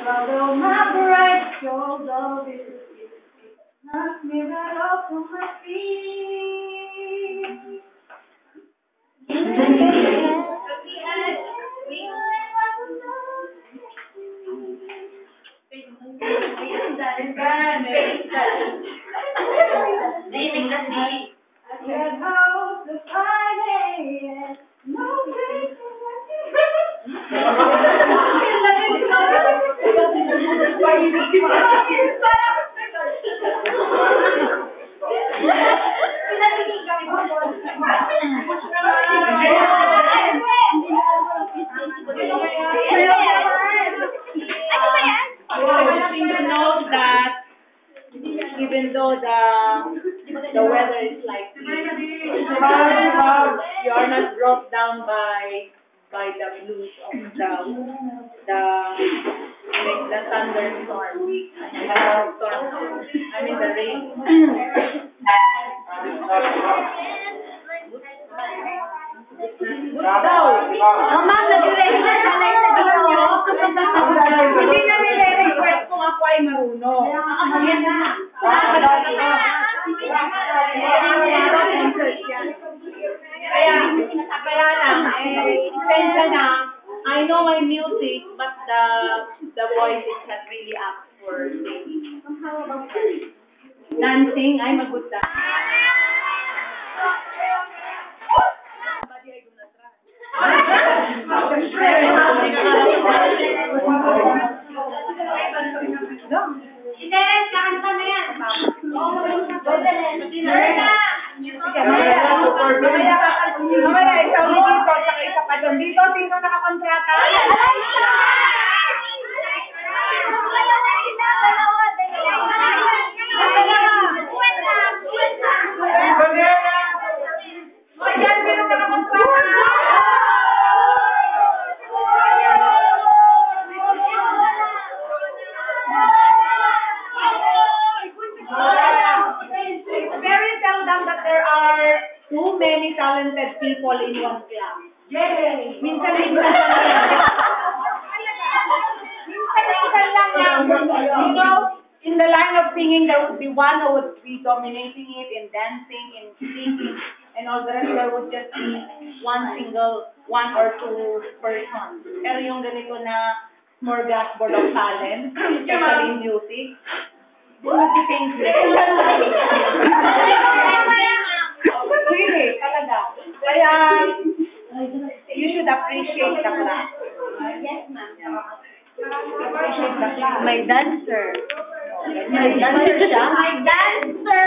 Although my bright shoulder knocked me right off of my feet. I said, how's the Friday? No place. Even though the weather is like this, you are not brought down by the blues of the thunderstorm, I mean the rain. Daw. Ma'am, nag-request na lang sa inyo. Hindi na nire-request kung ako ay marunong. Ayan na. Kaya lang, sensya na, I know my music, but the voice is not really up for singing. Dancing, I'm a good dancer. Kakanta na yan. Mamaya, ikaw ni dito, saka isa pa doon. Dito, sino nakakontrata? Too many talented people in one class. Yay! Minsan lang yan. You know, in the line of singing, there would be one who would be dominating it in dancing, in singing, and all the rest there would just be one or two persons. Pero yung ganito na smorgasbord of talent, especially in music, they would be things really, talaga. Kaya, you should appreciate the class. Yes, ma'am. Appreciate the class. My dancer. My dancer siya? My dancer!